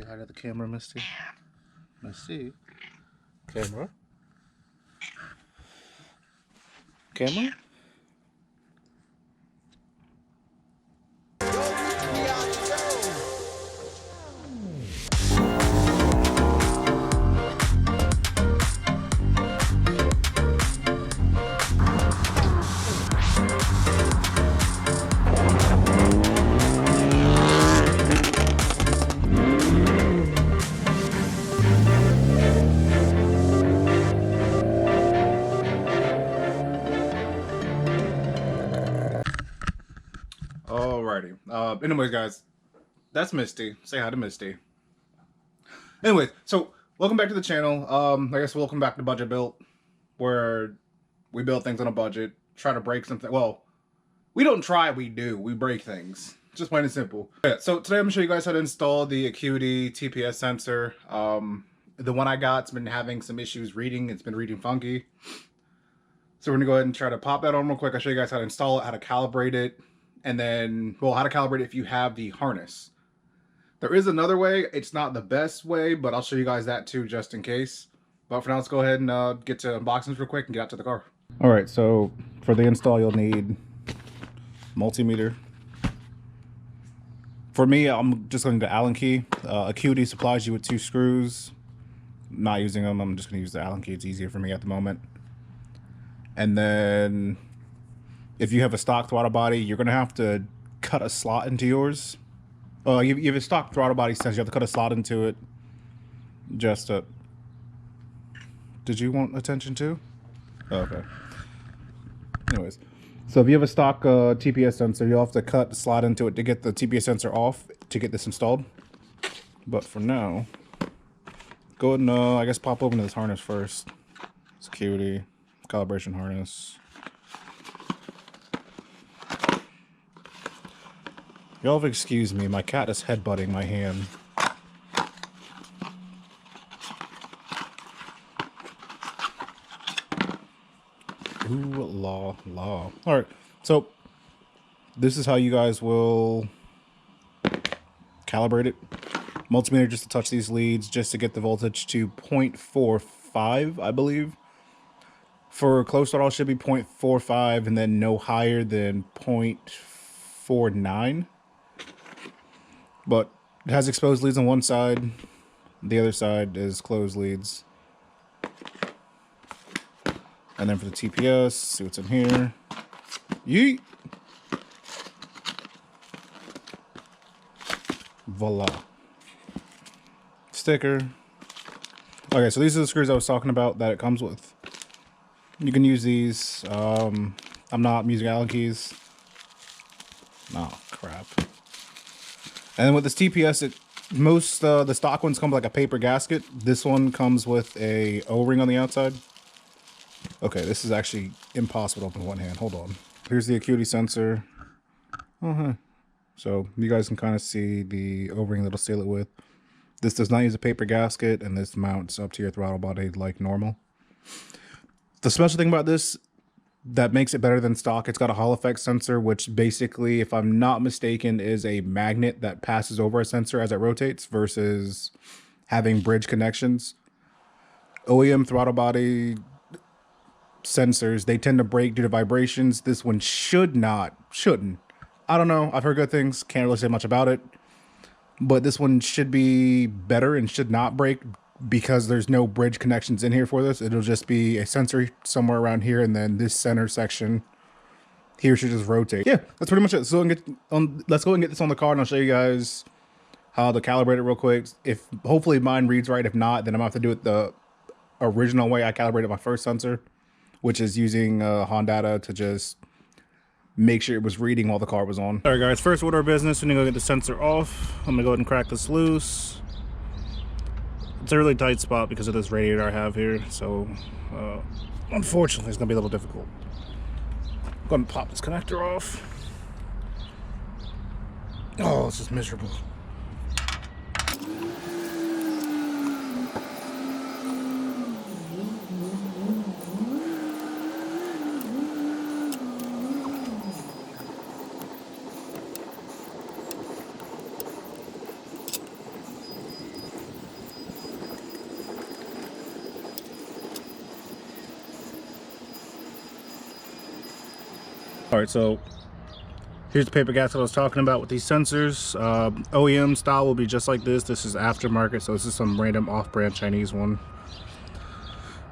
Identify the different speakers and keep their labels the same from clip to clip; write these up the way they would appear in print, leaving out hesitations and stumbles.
Speaker 1: hi to the camera, Misty. Misty. Camera. Camera. Alrighty. Anyways, guys, that's Misty. Say hi to Misty. Anyways, so welcome back to the channel. I guess welcome back to Budget Built, where we build things on a budget, try to break something. Well, we don't try, we do. We break things. Just plain and simple. Yeah, so today I'm gonna show you guys how to install the Acuity TPS sensor. The one I got's been having some issues reading. It's been reading funky. So we're gonna go ahead and try to pop that on real quick. I'll show you guys how to install it, how to calibrate it, and then, well, how to calibrate it if you have the harness. There is another way. It's not the best way, but I'll show you guys that too, just in case. But for now, let's go ahead and get to unboxings real quick and get out to the car. All right, so for the install, you'll need multimeter. For me, I'm just going to Allen key. Acuity supplies you with 2 screws. I'm not using them. I'm just going to use the Allen key. It's easier for me at the moment. And then if you have a stock throttle body, you're going to have to cut a slot into yours. You have a stock throttle body sensor. You have to cut a slot into it. Just did you want attention too? Oh, okay. Anyways, so if you have a stock TPS sensor, you'll have to cut the slot into it to get the TPS sensor off to get this installed. But for now, go ahead and I guess pop open this harness first. It's Acuity calibration harness. Y'all have excused me, my cat is headbutting my hand. Ooh, law. Alright, so this is how you guys will calibrate it. Multimeter just to touch these leads, just to get the voltage to 0.45, I believe. For close throttle, it should be 0.45 and then no higher than 0.49. But it has exposed leads on one side. The other side is closed leads. And then for the TPS, see what's in here. Yeet! Voila. Sticker. Okay, so these are the screws I was talking about that it comes with. You can use these. I'm not using Allen keys. Oh, crap. And then with this TPS, most the stock ones come with like a paper gasket. This one comes with a O-ring on the outside. Okay, this is actually impossible to open with one hand. Hold on. Here's the Acuity sensor. So you guys can kind of see the O-ring that'll seal it with. This does not use a paper gasket, and this mounts up to your throttle body like normal. The special thing about this that makes it better than stock, it's got a Hall effect sensor, which basically, if I'm not mistaken, is a magnet that passes over a sensor as it rotates versus having bridge connections. OEM throttle body sensors, they tend to break due to vibrations. This one shouldn't. I don't know. I've heard good things. Can't really say much about it. But this one should be better and should not break because there's no bridge connections in here for this. It'll just be a sensor somewhere around here, and then this center section here should just rotate. Yeah, that's pretty much it. So let's go and get this on the car, and I'll show you guys how to calibrate it real quick. If hopefully mine reads right. If not, then I'm gonna have to do it the original way I calibrated my first sensor, which is using Honda to just make sure it was reading while the car was on. All right, guys, first order of business, we're gonna go get the sensor off. I'm gonna go ahead and crack this loose. It's a really tight spot because of this radiator I have here, so unfortunately it's gonna be a little difficult. I'm gonna pop this connector off. Oh, this is miserable. All right, so here's the paper gasket I was talking about with these sensors. OEM style will be just like this. This is aftermarket, so this is some random off-brand Chinese one.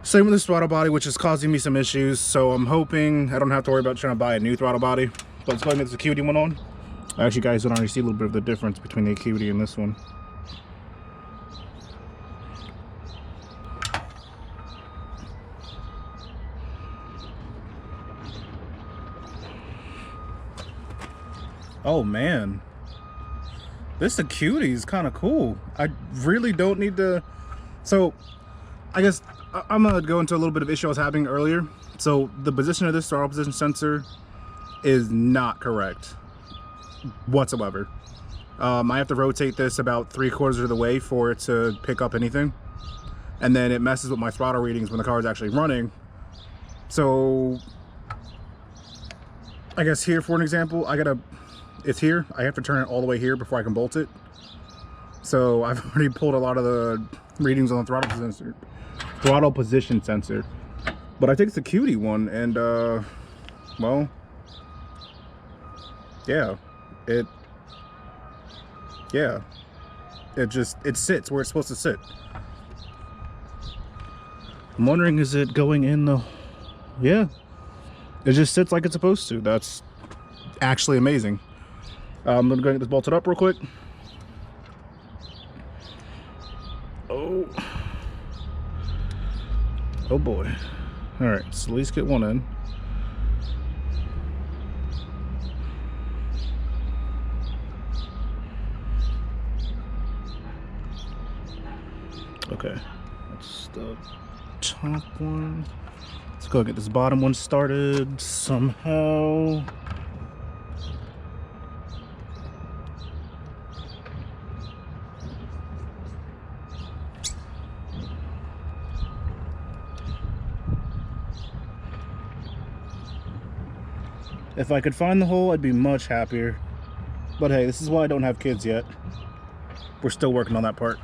Speaker 1: Same with this throttle body, which is causing me some issues. So I'm hoping I don't have to worry about trying to buy a new throttle body. But let's go ahead and get this Acuity one on. Actually, guys, you can already see a little bit of the difference between the Acuity and this one. Oh man, this Acuity is kind of cool. I really don't need to. So I guess I'm gonna go into a little bit of issue I was having earlier. So the position of this throttle position sensor is not correct whatsoever. I have to rotate this about 3/4 of the way for it to pick up anything, and then it messes with my throttle readings when the car is actually running. So I guess here, for an example, it's here. I have to turn it all the way here before I can bolt it. So I've already pulled a lot of the readings on the throttle position sensor. But I take the Acuity one, and well, yeah, it sits where it's supposed to sit. I'm wondering, is it going in the? Yeah, it just sits like it's supposed to. That's actually amazing. I'm gonna go get this bolted up real quick. Oh boy. All right, so at least get one in. Okay, that's the top one. Let's go get this bottom one started somehow. If I could find the hole, I'd be much happier. But hey, this is why I don't have kids yet. We're still working on that part.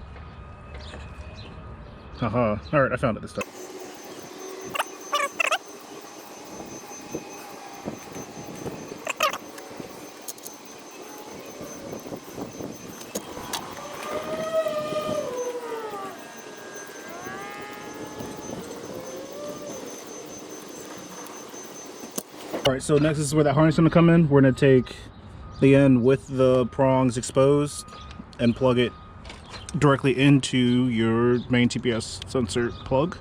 Speaker 1: Haha. Alright, I found it this time. Alright, so next is where that harness is going to come in. We're going to take the end with the prongs exposed and plug it directly into your main TPS sensor plug.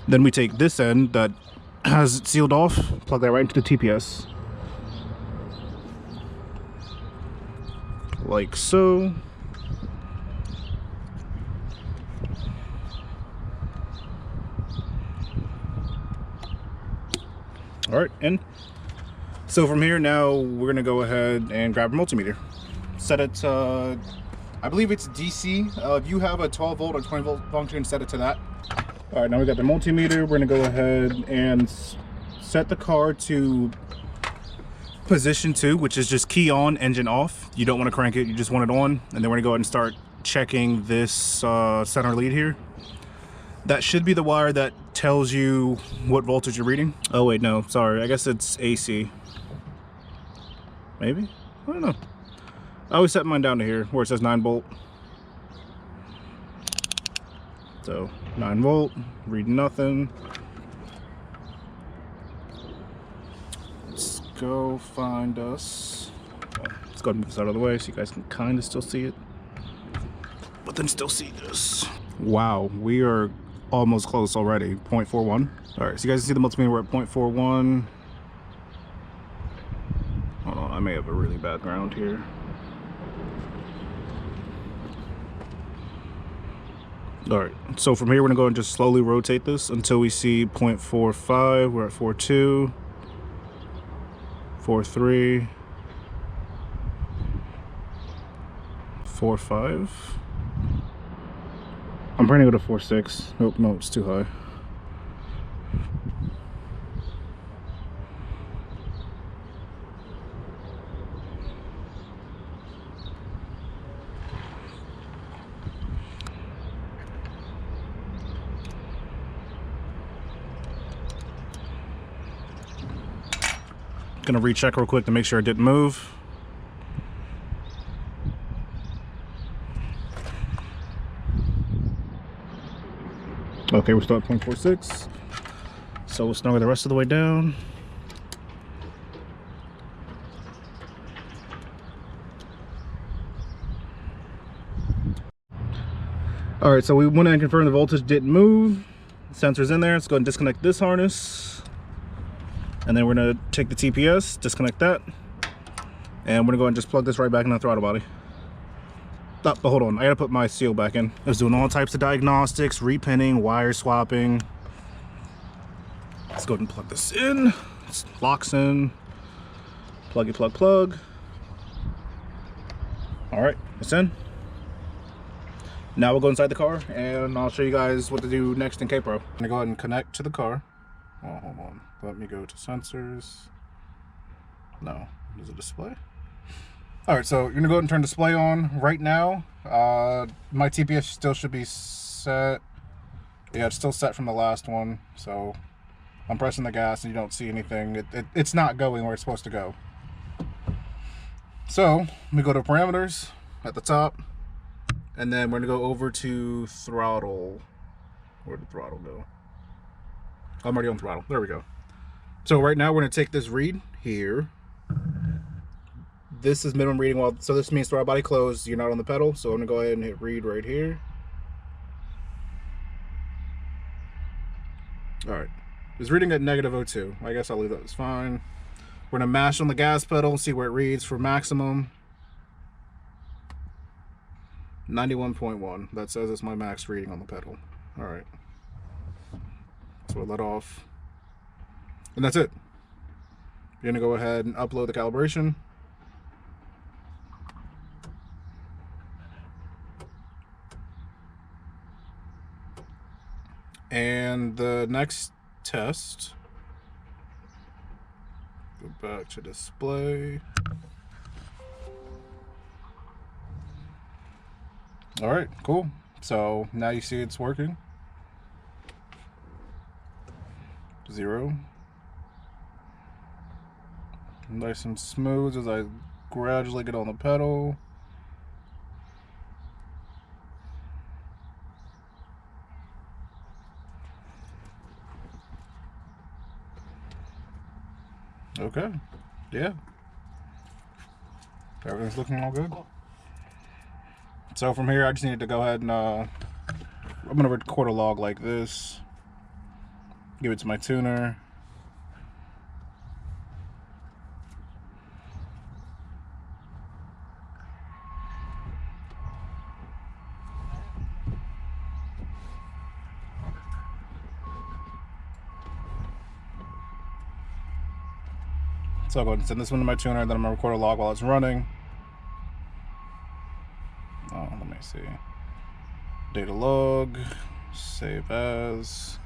Speaker 1: Then we take this end that has it sealed off, plug that right into the TPS. Like so. All right, and so from here now we're gonna go ahead and grab a multimeter. Set it to, I believe it's DC. If you have a 12 volt or 20 volt function, set it to that. All right, now we got the multimeter. We're gonna go ahead and set the car to position 2, which is just key on, engine off. You don't want to crank it, you just want it on. And then we're gonna go ahead and start checking this center lead here. That should be the wire that tells you what voltage you're reading. Oh wait, no, sorry, I guess it's AC. Maybe? I don't know. I always set mine down to here where it says 9 volt. So 9 volt, reading nothing. Let's go find us. Let's go ahead and move this out of the way so you guys can kind of still see it, but then still see this. Wow, we are almost close already. 0.41. All right, so you guys can see the multimeter. We're at 0.41. Hold on, I may have a really bad ground here. All right, so from here we're gonna go and just slowly rotate this until we see 0.45. We're at 4.2, 4.3, 4.5. I'm trying to go to 4.6. Nope, no, it's too high. Gonna recheck real quick to make sure it didn't move. Okay, we're still at 0.46. So we'll snuggle the rest of the way down. All right, so we went in and confirmed the voltage didn't move. The sensor's in there. Let's go and disconnect this harness. And then we're gonna take the TPS, disconnect that. And we're gonna go and just plug this right back in the throttle body. Oh, but hold on, I gotta put my seal back in. I was doing all types of diagnostics, repinning, wire swapping. Let's go ahead and plug this in. It locks in. Pluggy plug plug. All right, it's in. Now we'll go inside the car and I'll show you guys what to do next in K-Pro. I'm gonna go ahead and connect to the car. Oh, hold on. Let me go to sensors. No, there's a display. All right, so you're gonna go ahead and turn display on right now. My TPS still should be set. Yeah, it's still set from the last one. So I'm pressing the gas and you don't see anything. It's not going where it's supposed to go. So let me go to parameters at the top. And then we're gonna go over to throttle. Where did throttle go? I'm already on throttle. There we go. So right now we're gonna take this read here. This is minimum reading while, so this means throttle body closed. You're not on the pedal. So I'm gonna go ahead and hit read right here. All right, it's reading at -02. I guess I'll leave that as fine. We're gonna mash on the gas pedal, see where it reads for maximum. 91.1. That says it's my max reading on the pedal. All right. So we'll let off. And that's it. You're gonna go ahead and upload the calibration. And the next test, go back to display. All right, cool. So now you see it's working. 0. Nice and smooth as I gradually get on the pedal. Okay, yeah. Everything's looking all good. So from here, I just need to go ahead and I'm gonna record a log like this. Give it to my tuner. So I'll go ahead and send this one to my tuner, then I'm gonna record a log while it's running. Oh, let me see. Data log, save as.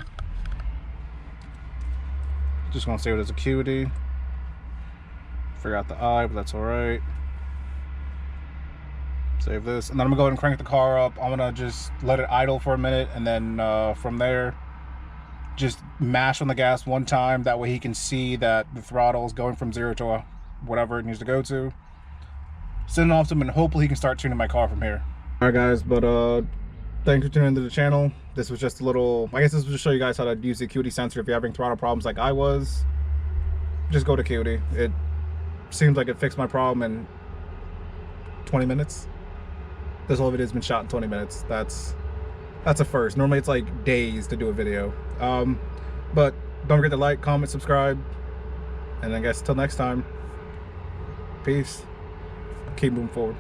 Speaker 1: Just gonna save it as Acuity. Forgot the I, but that's all right. Save this, and then I'm gonna go ahead and crank the car up. I'm gonna just let it idle for a minute, and then from there, just mash on the gas one time. That way he can see that the throttle is going from 0 to whatever it needs to go to. Send it off to him, and hopefully he can start tuning my car from here. All right, guys, but thanks for tuning into the channel. This was just a little, I guess this was to show you guys how to use the Acuity sensor if you're having throttle problems like I was. Just go to Acuity. It seems like it fixed my problem in 20 minutes. This whole video has been shot in 20 minutes. That's a first. Normally it's like days to do a video. But don't forget to like, comment, subscribe, and I guess until next time, peace. Keep moving forward.